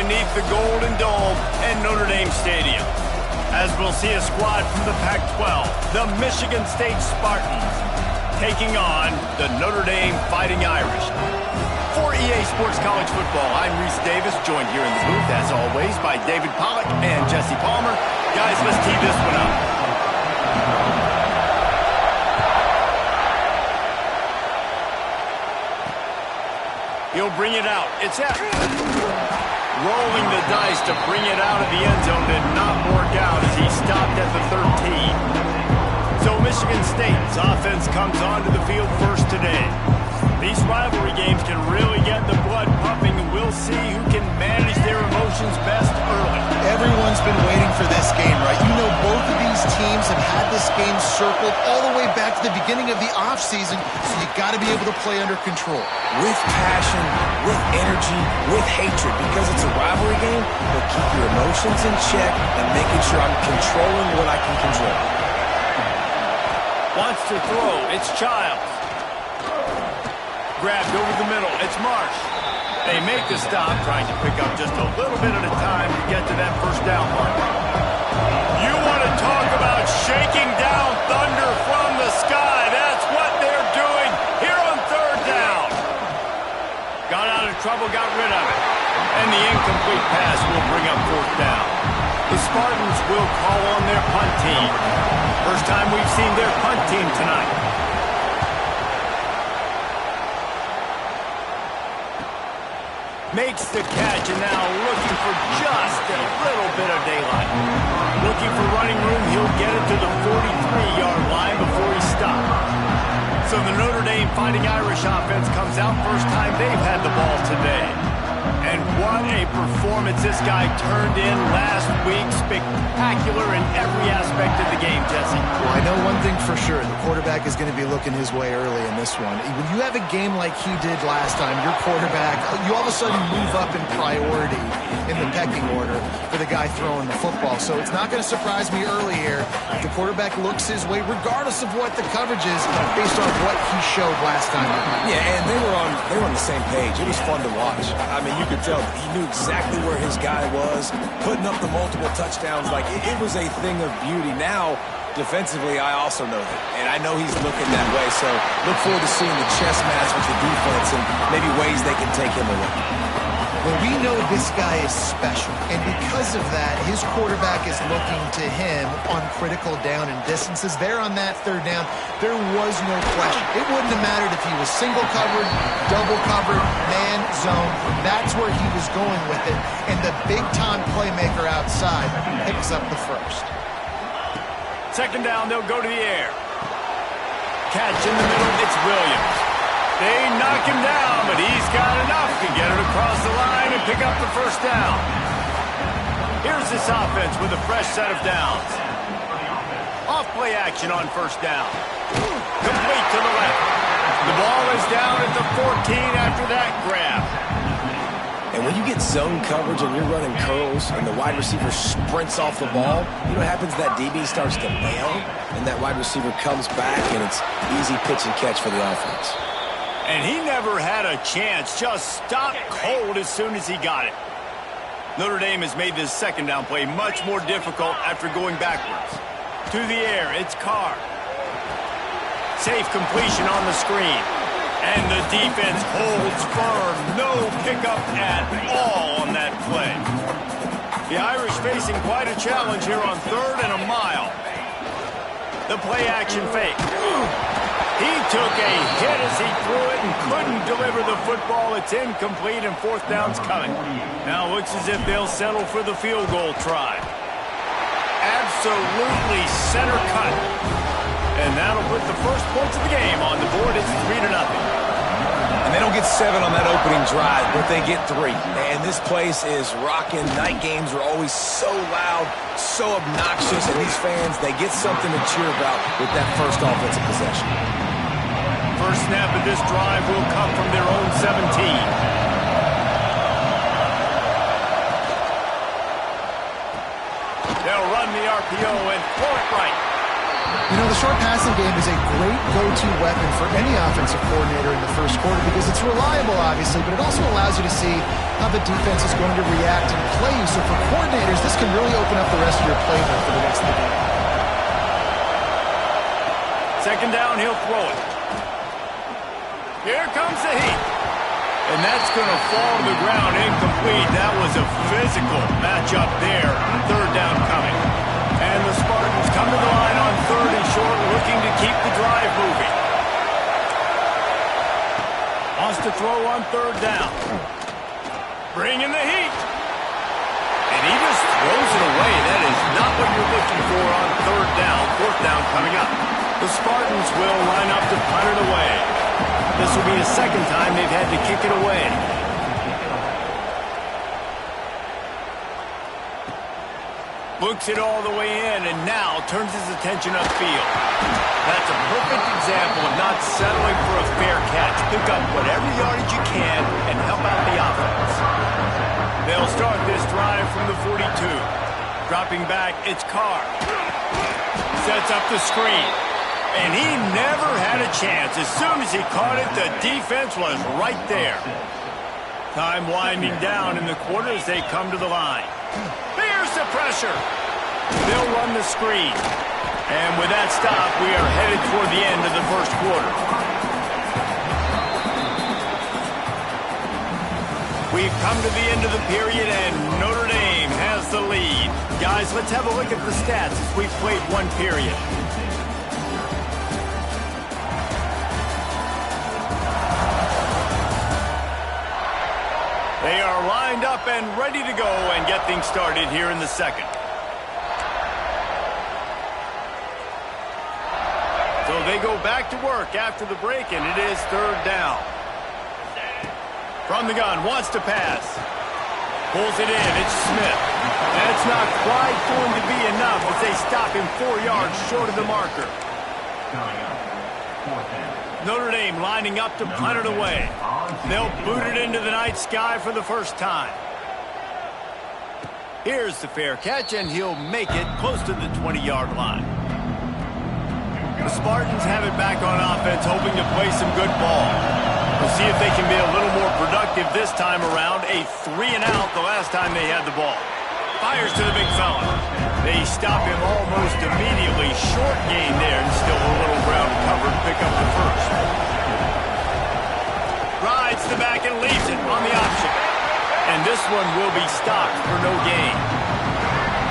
beneath the Golden Dome at Notre Dame Stadium, as we'll see a squad from the Pac-12, the Michigan State Spartans, taking on the Notre Dame Fighting Irish. For EA Sports College Football, I'm Reese Davis, joined here in the booth, as always, by David Pollack and Jesse Palmer. Guys, let's tee this one up. He'll bring it out. It's out. Rolling the dice to bring it out of the end zone did not work out as he stopped at the 13. So Michigan State's offense comes onto the field first today. These rivalry games can really get the blood pumping, and we'll see who can manage their emotions best early. Everyone's been waiting for this game, right? You know, both of these teams have had this game circled all the way back to the beginning of the offseason, so you got to be able to play under control. With passion, with energy, with hatred, because it's a rivalry game, but keep your emotions in check and making sure I'm controlling what I can control. Wants to throw. It's Childs. Grabbed over the middle. It's Marsh. They make the stop, trying to pick up just a little bit at a time to get to that first down mark. You want to talk about shaking down thunder from the sky. That's what they're doing here on third down. Got out of trouble, got rid of it. And the incomplete pass will bring up fourth down. The Spartans will call on their punt team. First time we've seen their punt team tonight. Makes the catch, and now looking for just a little bit of daylight. Looking for running room, he'll get it to the 43-yard line before he stopped. So the Notre Dame Fighting Irish offense comes out first time they've had the ball today. And what a performance this guy turned in last week. Spectacular in every aspect of the game, Jesse. Well, I know one thing for sure. The quarterback is going to be looking his way early in this one. When you have a game like he did last time, your quarterback, you all of a sudden move up in priority in the pecking order for the guy throwing the football. So it's not going to surprise me early here if the quarterback looks his way, regardless of what the coverage is, based on what he showed last time. Yeah, and they were on the same page. It was fun to watch. I mean, you could tell he knew exactly where his guy was, putting up the multiple touchdowns. Like, it was a thing of beauty. Now, defensively, I also know that. And I know he's looking that way. So look forward to seeing the chess match with the defense and maybe ways they can take him away. Well, we know this guy is special, and because of that, his quarterback is looking to him on critical down and distances. There on that third down, there was no question. It wouldn't have mattered if he was single covered, double covered, man, zone. That's where he was going with it, and the big-time playmaker outside picks up the first. Second down, they'll go to the air. Catch in the middle, it's Williams. They knock him down, but he's got enough to get it across the line and pick up the first down. Here's this offense with a fresh set of downs. Off play action on first down. Complete to the left. The ball is down at the 14 after that grab. And when you get zone coverage and you're running curls and the wide receiver sprints off the ball, you know what happens? That DB starts to bail, and that wide receiver comes back, and it's easy pitch and catch for the offense. And he never had a chance, just stopped cold as soon as he got it. Notre Dame has made this second down play much more difficult after going backwards. To the air, it's Carr. Safe completion on the screen. And the defense holds firm. No pickup at all on that play. The Irish facing quite a challenge here on third and a mile. The play action fake. He took a hit as he threw it and couldn't deliver the football. It's incomplete and fourth down's coming. Now it looks as if they'll settle for the field goal try. Absolutely center cut. And that'll put the first points of the game on the board. It's 3-0. And they don't get 7 on that opening drive, but they get 3. And this place is rocking. Night games are always so loud, so obnoxious, and these fans, they get something to cheer about with that first offensive possession. First snap of this drive will come from their own 17. They'll run the RPO and throw it right. You know, the short passing game is a great go-to weapon for any offensive coordinator in the first quarter because it's reliable, obviously, but it also allows you to see how the defense is going to react and play you. So for coordinators, this can really open up the rest of your playbook for the rest of the game. Second down, he'll throw it. Here comes the heat. And that's going to fall to the ground incomplete. That was a physical matchup there. Third down coming. And the Spartans come to the line on third and short, looking to keep the drive moving. Wants to throw on third down. Bring in the heat. And he just throws it away. That is not what you're looking for on third down. Fourth down coming up. The Spartans will line up to punt it away. This will be the second time they've had to kick it away. Books it all the way in and now turns his attention upfield. That's a perfect example of not settling for a fair catch. Pick up whatever yardage you can and help out the offense. They'll start this drive from the 42. Dropping back, it's Carr. Sets up the screen. And he never had a chance. As soon as he caught it, the defense was right there. Time winding down in the quarter as they come to the line. Here's the pressure. They'll run the screen. And with that stop, we are headed toward the end of the first quarter. We've come to the end of the period, and Notre Dame has the lead. Guys, let's have a look at the stats as we've played one period. They are lined up and ready to go and get things started here in the second. So they go back to work after the break, and it is third down. From the gun, wants to pass. Pulls it in, it's Smith. That's not quite going to be enough as they stop him 4 yards short of the marker. Notre Dame lining up to punt it away. They'll boot it into the night sky for the first time. Here's the fair catch, and he'll make it close to the 20-yard line. The Spartans have it back on offense, hoping to play some good ball. We'll see if they can be a little more productive this time around. A 3-and-out the last time they had the ball. Fires to the big fella. They stop him almost immediately. Short gain there, and still a little ground covered. Pick up the first. Rides the back and leaves it on the option. And this one will be stopped for no gain.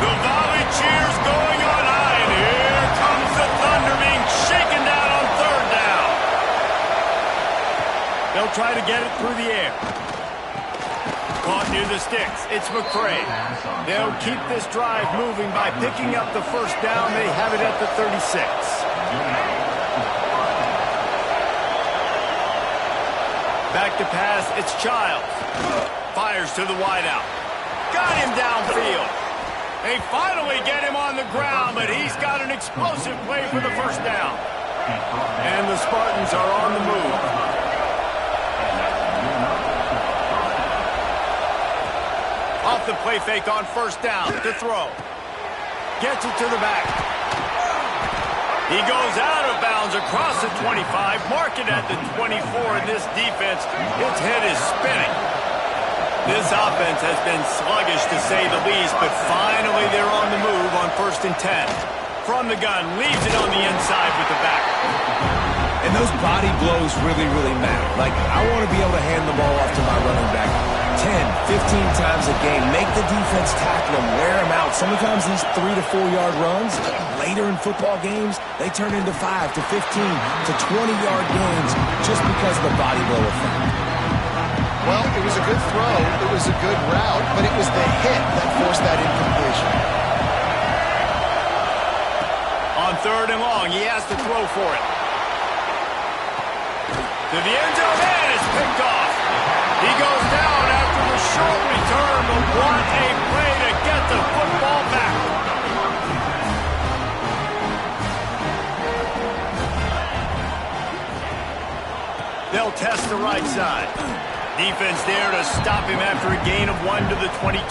The volley cheers going on high, and here comes the Thunder being shaken down on third down. They'll try to get it through the air. Caught near the sticks. It's McCray. They'll keep this drive moving by picking up the first down. They have it at the 36. Back to pass. It's Childs. Fires to the wideout. Got him downfield. They finally get him on the ground, but he's got an explosive play for the first down. And the Spartans are on the move. Off the play fake on first down to throw. Gets it to the back. He goes out of bounds across the 25, mark it at the 24, and this defense, its head is spinning. This offense has been sluggish to say the least, but finally they're on the move on 1st and 10. From the gun, leaves it on the inside with the back. And those body blows really, really matter. Like, I want to be able to hand the ball off to my running back 10, 15 times a game. Make the defense tackle him, wear him out. Sometimes these 3 to 4 yard runs, later in football games, they turn into 5 to 15 to 20-yard games just because of the body blow effect. Well, it was a good throw, it was a good route, but it was the hit that forced that incompletion. On third and long, he has to throw for it. To the end zone, and it's picked off. He goes down after the short return, but what a play to get the football back. They'll test the right side. Defense there to stop him after a gain of 1 to the 22.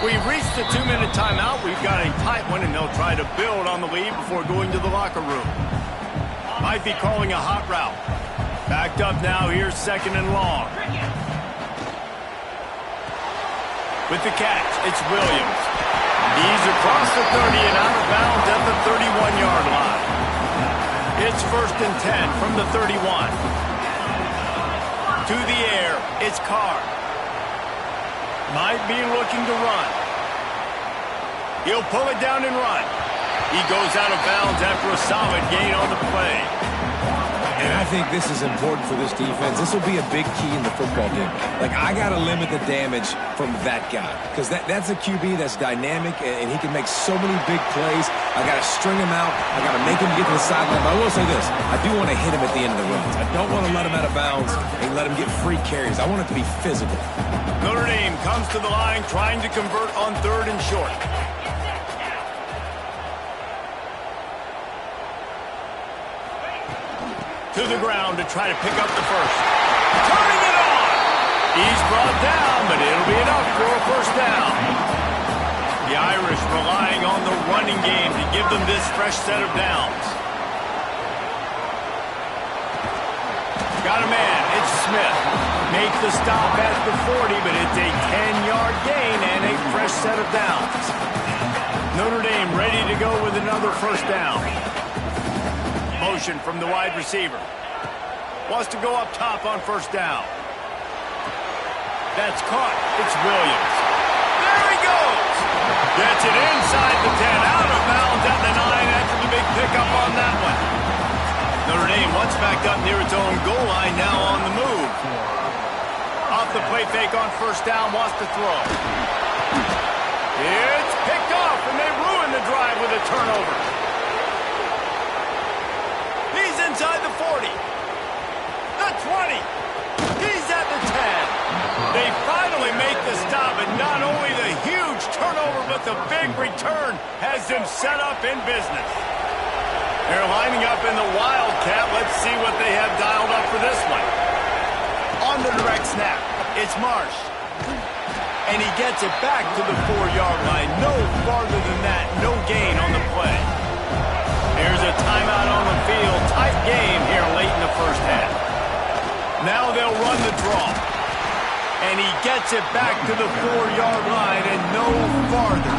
We've reached the 2-minute timeout. We've got a tight one, and they'll try to build on the lead before going to the locker room. Might be calling a hot route. Backed up now, here's 2nd and long. With the catch, it's Williams. He's across the 30 and out of bounds at the 31-yard line. It's 1st and 10 from the 31. To the air, it's Carr. Might be looking to run. He'll pull it down and run. He goes out of bounds after a solid gain on the play. And I think this is important for this defense. This will be a big key in the football game. Like, I got to limit the damage from that guy. Because that's a QB that's dynamic, and he can make so many big plays. I got to string him out. I got to make him get to the sideline. But I will say this. I do want to hit him at the end of the runs. I don't want to let him out of bounds and let him get free carries. I want it to be physical. Notre Dame comes to the line trying to convert on 3rd and short. To the ground to try to pick up the first. Turning it on! He's brought down, but it'll be enough for a 1st down. The Irish relying on the running game to give them this fresh set of downs. Got a man, it's Smith. Makes the stop at the 40, but it's a 10-yard gain and a fresh set of downs. Notre Dame ready to go with another 1st down. Motion from the wide receiver. Wants to go up top on 1st down. That's caught. It's Williams. There he goes. Gets it inside the 10. Out of bounds at the 9 after the big pickup on that one. Notre Dame once backed up near its own goal line, now on the move. Off the play fake on 1st down, wants to throw. It's picked off, and they ruin the drive with a turnover. He's inside the 40. The 20. He's at the 10. They finally make the stop, and not only the huge turnover, but the big return has them set up in business. They're lining up in the Wildcat. Let's see what they have dialed up for this one. On the direct snap, it's Marsh. And he gets it back to the 4-yard line. No farther than that. No gain on the play. There's a timeout on the field. Tight game here late in the 1st half. Now they'll run the draw. And he gets it back to the 4-yard line and no farther.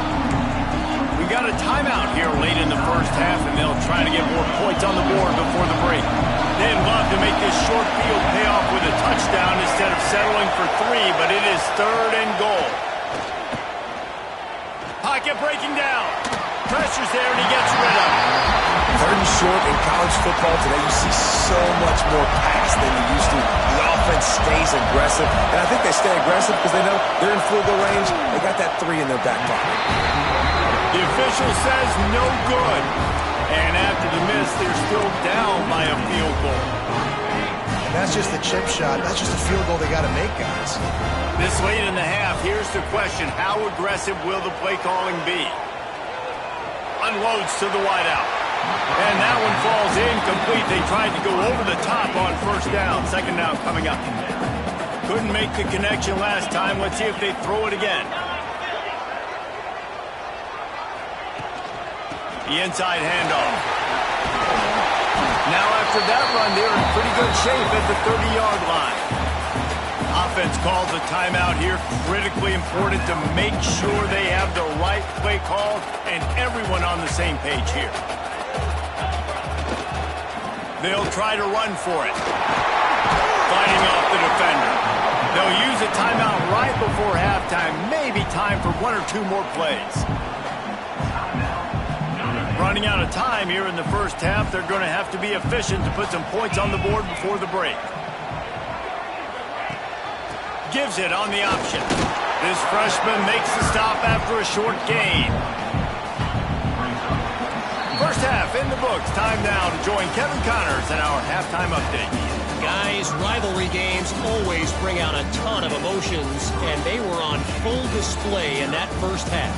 We got a timeout here late in the 1st half, and they'll try to get more points on the board before the break. They'd love to make this short field pay off with a touchdown instead of settling for 3, but it is 3rd and goal. Pocket breaking down. Pressure's there, and he gets rid of it. 3rd and short in college football today, you see so much more pass than you used to. The offense stays aggressive, and I think they stay aggressive because they know they're in field goal range. They got that 3 in their back pocket. The official says no good. And after the miss, they're still down by a field goal. And that's just the chip shot. That's just a field goal they got to make, guys. This late in the half, here's the question. How aggressive will the play calling be? Unloads to the wideout. And that one falls incomplete. They tried to go over the top on 1st down. 2nd down coming up. Couldn't make the connection last time. Let's see if they throw it again. The inside handoff. Now after that run, they're in pretty good shape at the 30-yard line. Offense calls a timeout here. Critically important to make sure they have the right play call and everyone on the same page here. They'll try to run for it. Fighting off the defender. They'll use a timeout right before halftime. Maybe time for 1 or 2 more plays. Running out of time here in the 1st half. They're going to have to be efficient to put some points on the board before the break. Gives it on the option. This freshman makes the stop after a short gain. 1st half in the books. Time now to join Kevin Connors in our halftime update. Guys, rivalry games always bring out a ton of emotions, and they were on full display in that 1st half.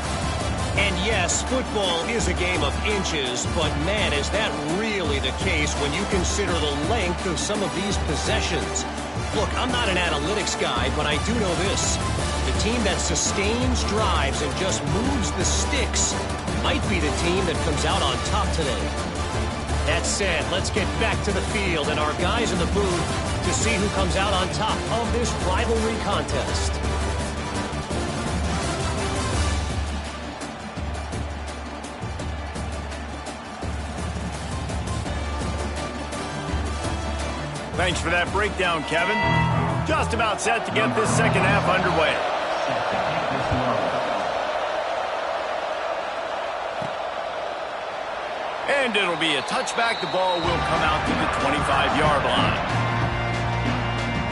And yes, football is a game of inches, but man, is that really the case when you consider the length of some of these possessions. Look, I'm not an analytics guy, but I do know this. The team that sustains drives and just moves the sticks might be the team that comes out on top today. That said, let's get back to the field and our guys in the booth to see who comes out on top of this rivalry contest. Thanks for that breakdown, Kevin. Just about set to get this second half underway. And it'll be a touchback. The ball will come out to the 25-yard line.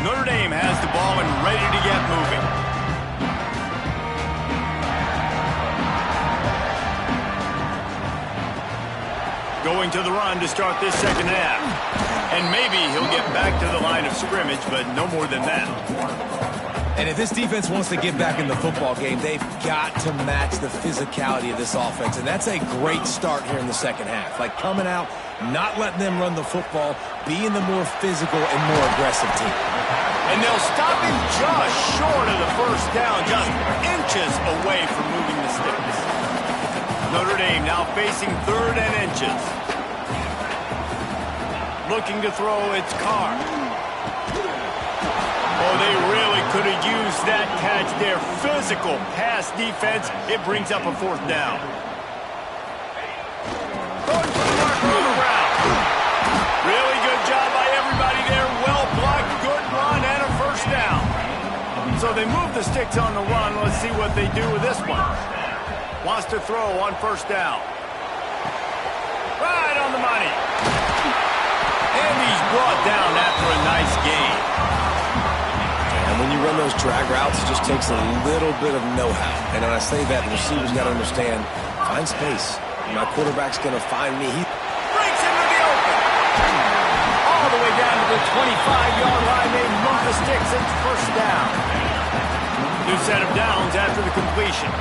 Notre Dame has the ball and ready to get moving. Going to the run to start this second half. And maybe he'll get back to the line of scrimmage, but no more than that. And if this defense wants to get back in the football game, they've got to match the physicality of this offense. And that's a great start here in the second half. Like coming out, not letting them run the football, being the more physical and more aggressive team. And they'll stop him just short of the first down, just inches away from moving the sticks. Notre Dame now facing 3rd and inches. Looking to throw its car. Oh, they really could have used that catch there. Physical pass defense. It brings up a 4th down. Going for the marker on the route. Really good job by everybody there. Well blocked, good run, and a 1st down. So they move the sticks on the run. Let's see what they do with this one. Wants to throw on 1st down. Right on the money. And he's brought down after a nice gain. And when you run those drag routes, it just takes a little bit of know-how. And when I say that, the receiver's got to understand, find space. My quarterback's going to find me. He breaks into the open. All the way down to the 25-yard line. They move the sticks. It's 1st down. New set of downs after the completion.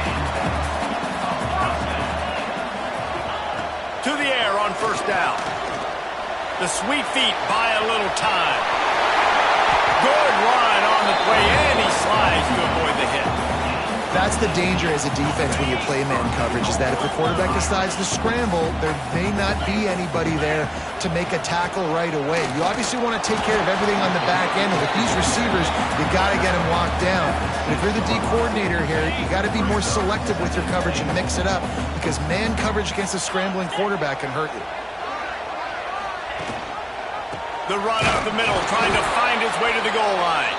To the air on 1st down. The sweet feet buy a little time. Good line on the play, and he slides to avoid the hit. That's the danger as a defense when you play man coverage, is that if the quarterback decides to scramble, there may not be anybody there to make a tackle right away. You obviously want to take care of everything on the back end, and with these receivers, you got to get them locked down. But if you're the D coordinator here, you got to be more selective with your coverage and mix it up, because man coverage against a scrambling quarterback can hurt you. The run up the middle, trying to find his way to the goal line.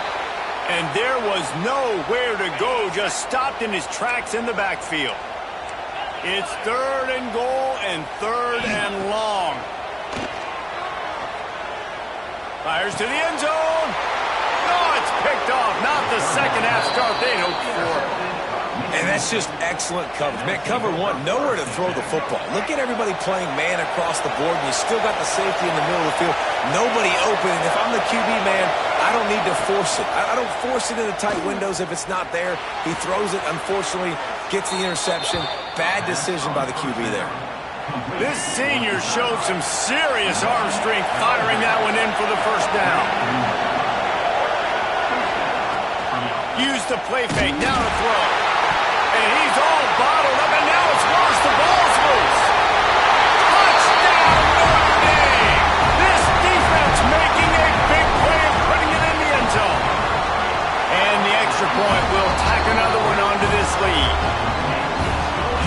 And there was nowhere to go, just stopped in his tracks in the backfield. It's 3rd and goal and 3rd and long. Fires to the end zone. Oh, it's picked off. Not the second half start they hoped for. And that's just excellent coverage. Man, cover 1, nowhere to throw the football. Look at everybody playing man across the board, and you still got the safety in the middle of the field. Nobody open, and if I'm the QB man, I don't need to force it. I don't force it into tight windows if it's not there. He throws it, unfortunately, gets the interception. Bad decision by the QB there. This senior showed some serious arm strength firing that one in for the 1st down. Use the play fake, now to throw. And he's all bottled up, and now it's lost. The ball's loose. Touchdown, Notre Dame! This defense making a big play and putting it in the end zone. And the extra point will tack another one onto this lead.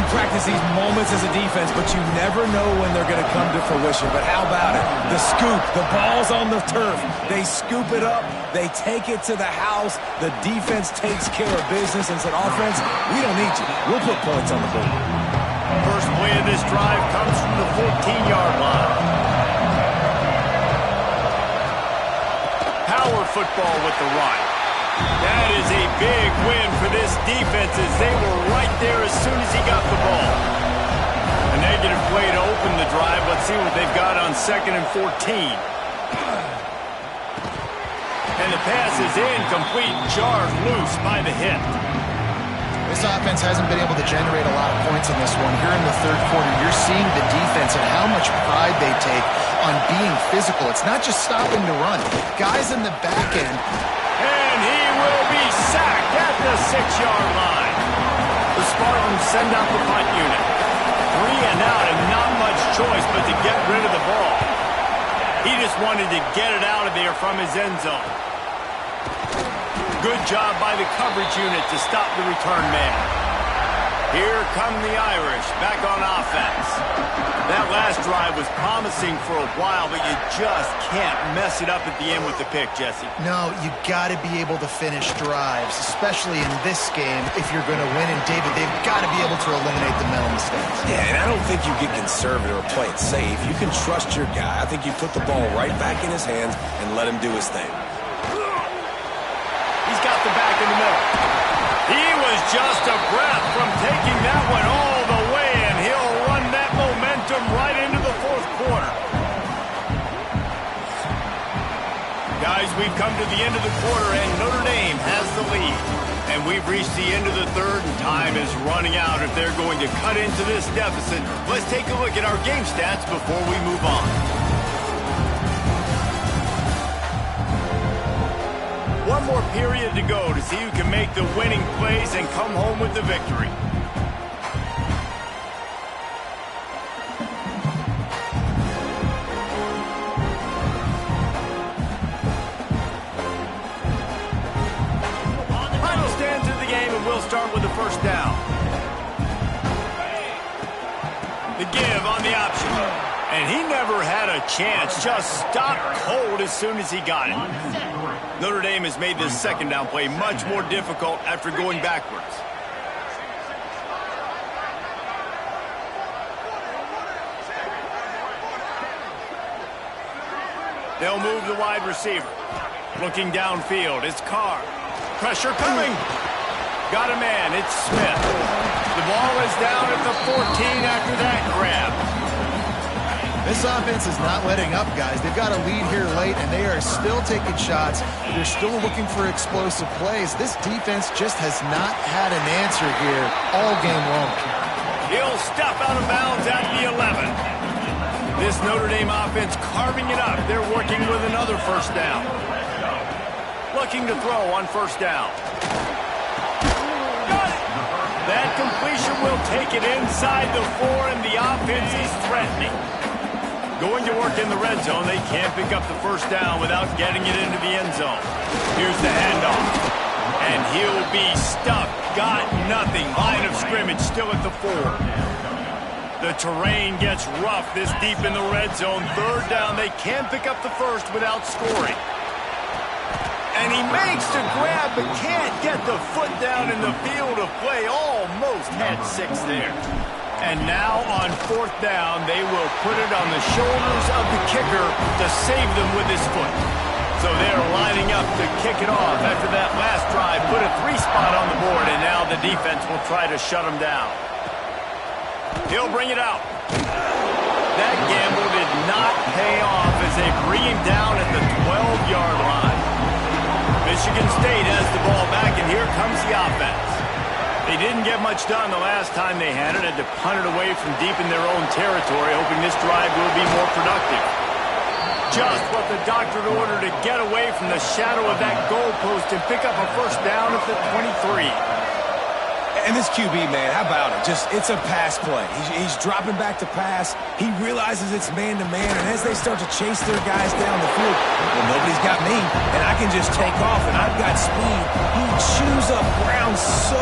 You practice these moments as a defense, but you never know when they're going to come to fruition. But how about it? The scoop, the ball's on the turf. They scoop it up. They take it to the house. The defense takes care of business and said, offense, we don't need you. We'll put points on the board. First play of this drive comes from the 14-yard line. Power football with the run. That is a big win for this defense as they were right there as soon as he got the ball. A negative play to open the drive. Let's see what they've got on 2nd and 14. And the pass is incomplete, jarred loose by the hit. This offense hasn't been able to generate a lot of points in this one. Here in the third quarter, you're seeing the defense and how much pride they take on being physical. It's not just stopping to run. Guys in the back end. And he will be sacked at the 6-yard line. The Spartans send out the punt unit. 3 and out and not much choice but to get rid of the ball. He just wanted to get it out of there from his end zone. Good job by the coverage unit to stop the return man. Here come the Irish back on offense. That last drive was promising for a while, but you just can't mess it up at the end with the pick, Jesse. No, you got to be able to finish drives, especially in this game if you're going to win. And, David, they've got to be able to eliminate the mental mistakes. Yeah, and I don't think you get conservative or play it safe. You can trust your guy. I think you put the ball right back in his hands and let him do his thing. He's got the back in the middle. He was just a breath from taking that one all the way, and he'll run that momentum right into the fourth quarter. Guys, we've come to the end of the quarter, and Notre Dame has the lead. And we've reached the end of the third, and time is running out if they're going to cut into this deficit. Let's take a look at our game stats before we move on. One more period to go to see who can make the winning plays and come home with the victory. Final stands of the game, and we'll start with the first down. The give on the option. And he never had a chance, just stopped cold as soon as he got it. Notre Dame has made this second down play much more difficult after going backwards. They'll move the wide receiver. Looking downfield, it's Carr. Pressure coming. Got a man, it's Smith. The ball is down at the 14 after that grab. This offense is not letting up, guys. They've got a lead here late, and they are still taking shots. They're still looking for explosive plays. This defense just has not had an answer here all game long. He'll step out of bounds at the 11. This Notre Dame offense carving it up. They're working with another first down. Looking to throw on first down. Got it! That completion will take it inside the 4, and the offense is threatening. Going to work in the red zone. They can't pick up the first down without getting it into the end zone. Here's the handoff. And he'll be stuck. Got nothing. Line of scrimmage still at the 4. The terrain gets rough this deep in the red zone. Third down. They can't pick up the first without scoring. And he makes the grab but can't get the foot down in the field of play. Almost had 6 there. And now on fourth down, they will put it on the shoulders of the kicker to save them with his foot. So they're lining up to kick it off after that last drive. Put a 3 spot on the board, and now the defense will try to shut him down. He'll bring it out. That gamble did not pay off as they bring him down at the 12-yard line. Michigan State has the ball back, and here comes the offense. They didn't get much done the last time they had it. Had to punt it away from deep in their own territory, hoping this drive will be more productive. Just what the doctor ordered to get away from the shadow of that goalpost and pick up a first down at the 23. And this QB, man, how about it? It's a pass play. He's dropping back to pass. He realizes it's man-to-man, and as they start to chase their guys down the field, well, nobody's got me, and I can just take off, and I've got speed. He chews up ground so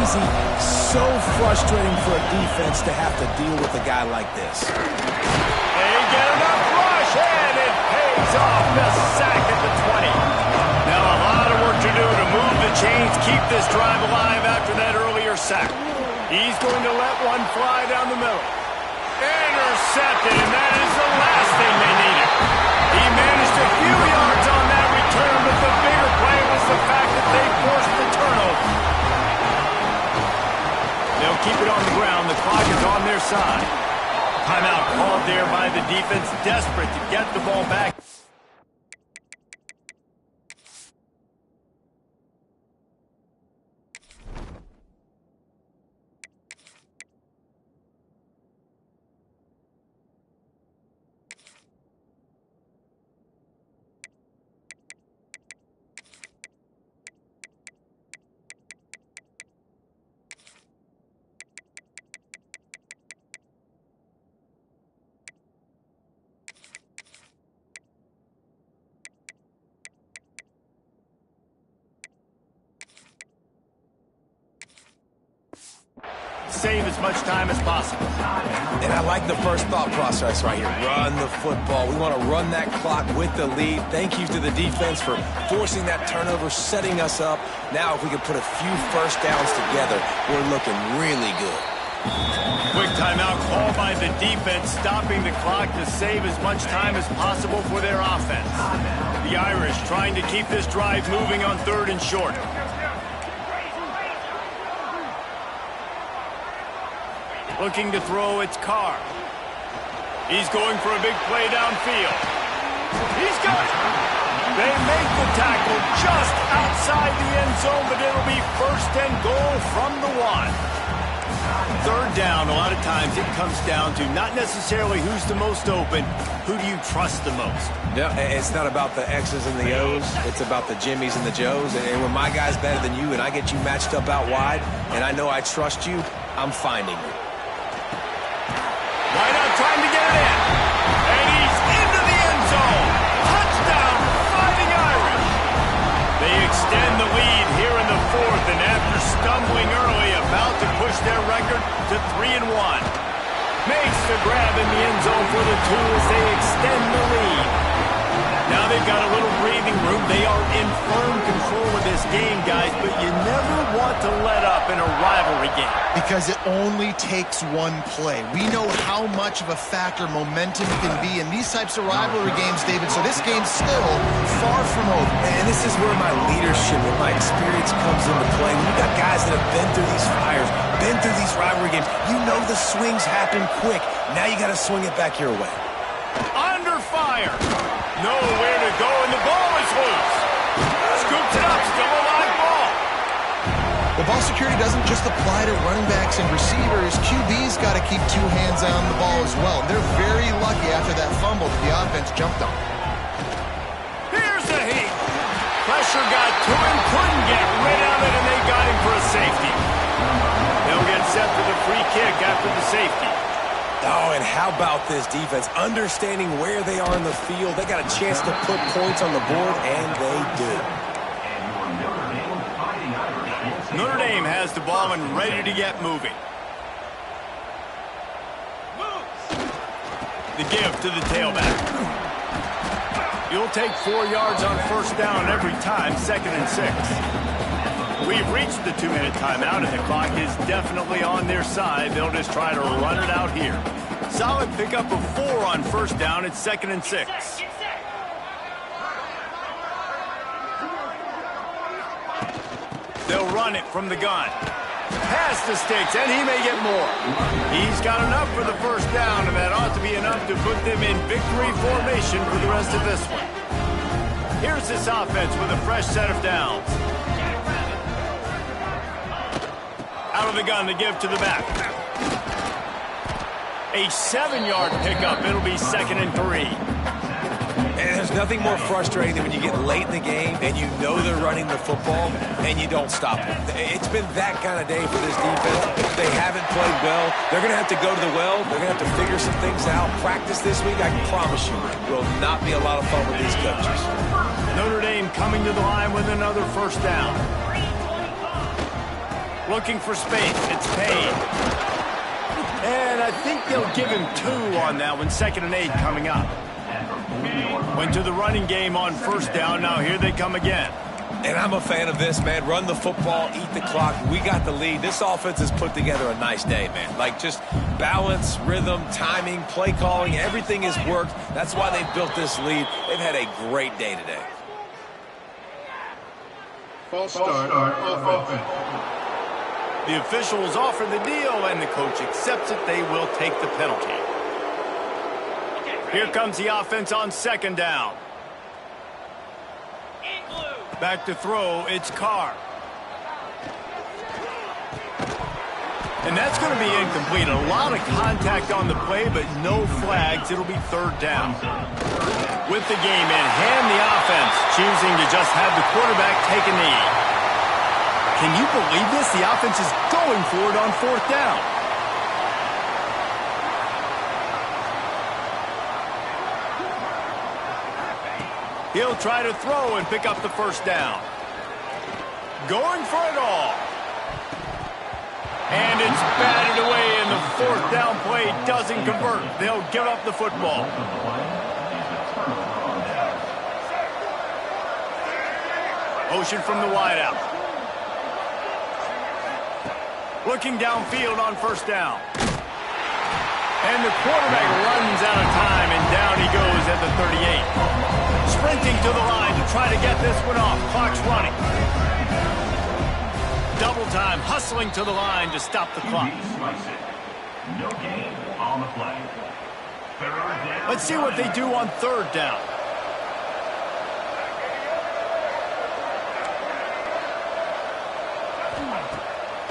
easy, so frustrating for a defense to have to deal with a guy like this. They get enough rush, and it pays off. The sack at the 20. Now a lot of work to do to move the chains, keep this drive alive after that earlier sack. He's going to let one fly down the middle. Intercepted, and that is the last thing they needed. He managed a few yards on that return, but the bigger play was the fact that they forced the turnover. They'll keep it on the ground. The clock is on their side. Timeout called there by the defense, desperate to get the ball back. save as much time as possible. And I like the first thought process right here. Run the football. We want to run that clock with the lead. Thank you to the defense for forcing that turnover, setting us up. Now if we can put a few first downs together, we're looking really good. Quick timeout called by the defense, stopping the clock to save as much time as possible for their offense. The Irish trying to keep this drive moving on 3rd and short. Looking to throw, it's Carr. He's going for a big play downfield. He's got it. They make the tackle just outside the end zone, but it'll be 1st and goal from the 1. 3rd down, a lot of times it comes down to not necessarily who's the most open, who do you trust the most? Yeah, it's not about the X's and the O's. It's about the Jimmies and the Joes. And when my guy's better than you and I get you matched up out wide, and I know I trust you, I'm finding you. Right on time to get it in. And he's into the end zone. Touchdown, Fighting Irish. They extend the lead here in the 4th, and after stumbling early, about to push their record to 3-1. Makes the grab in the end zone for the 2 as they extend the lead. Now they've got a little breathing room. They are in firm control of this game, guys, but you never want to let up in a rivalry game. Because it only takes one play. We know how much of a factor momentum can be in these types of rivalry games, David, so this game's still far from over. And this is where my leadership and my experience comes into play. We've got guys that have been through these fires, been through these rivalry games. You know the swings happen quick. Now you got to swing it back your way. Under fire. Nowhere to go, and the ball is loose. Scoops it up, still a live ball. The ball security doesn't just apply to running backs and receivers. QB's got to keep 2 hands on the ball as well. They're very lucky after that fumble that the offense jumped on. Here's the heat. Pressure got to him, couldn't get rid of it, and they got him for a safety. They'll get set for the free kick after the safety. Oh, and how about this defense? Understanding where they are in the field. They got a chance to put points on the board, and they did. Notre Dame has the ball and ready to get moving. The give to the tailback. You'll take 4 yards on 1st down every time, 2nd and 6. We've reached the 2-minute timeout, and the clock is definitely on their side. They'll just try to run it out here. Solid pickup of 4 on 1st down. It's 2nd and 6. They'll run it from the gun. Past the sticks, and he may get more. He's got enough for the 1st down, and that ought to be enough to put them in victory formation for the rest of this one. Here's this offense with a fresh set of downs. Out of the gun to give to the back. A 7-yard pickup. It'll be 2nd and 3. And there's nothing more frustrating than when you get late in the game and you know they're running the football and you don't stop them. It's been that kind of day for this defense. They haven't played well. They're going to have to go to the well. They're going to have to figure some things out. Practice this week, I can promise you, will not be a lot of fun with these coaches. Notre Dame coming to the line with another 1st down. Looking for space. It's Payne. And I think they'll give him 2 on that one. 2nd and 8 coming up. Went to the running game on 1st down. Now here they come again. And I'm a fan of this, man. Run the football, eat the clock. We got the lead. This offense has put together a nice day, man. Like just balance, rhythm, timing, play calling. Everything has worked. That's why they built this lead. They've had a great day today. False start off offense. The officials offer the deal, and the coach accepts it. They will take the penalty. Here comes the offense on 2nd down. Back to throw, it's Carr. And that's going to be incomplete. A lot of contact on the play, but no flags. It'll be 3rd down. With the game in hand, the offense choosing to just have the quarterback take a knee. Can you believe this? The offense is going for it on 4th down. He'll try to throw and pick up the 1st down. Going for it all. And it's It's batted away, and the fourth down play doesn't convert. They'll give up the football. Motion from the wideout. Looking downfield on first down. And the quarterback runs out of time, and down he goes at the 38. Sprinting to the line to try to get this one off. Clock's running. Double time, hustling to the line to stop the clock. No gain on the play. Let's see what they do on third down.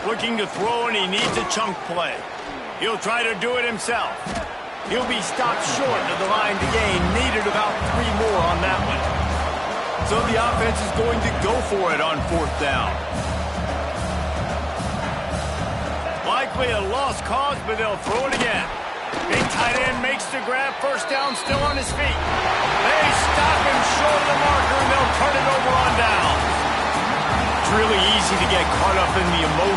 Looking to throw, and he needs a chunk play. He'll try to do it himself. He'll be stopped short of the line to gain. Needed about 3 more on that one. So the offense is going to go for it on fourth down. Likely a lost cause, but they'll throw it again. Big tight end makes the grab. First down, still on his feet. They stop him short of the marker, and they'll turn it over on down. It's really easy to get caught up in the emotion.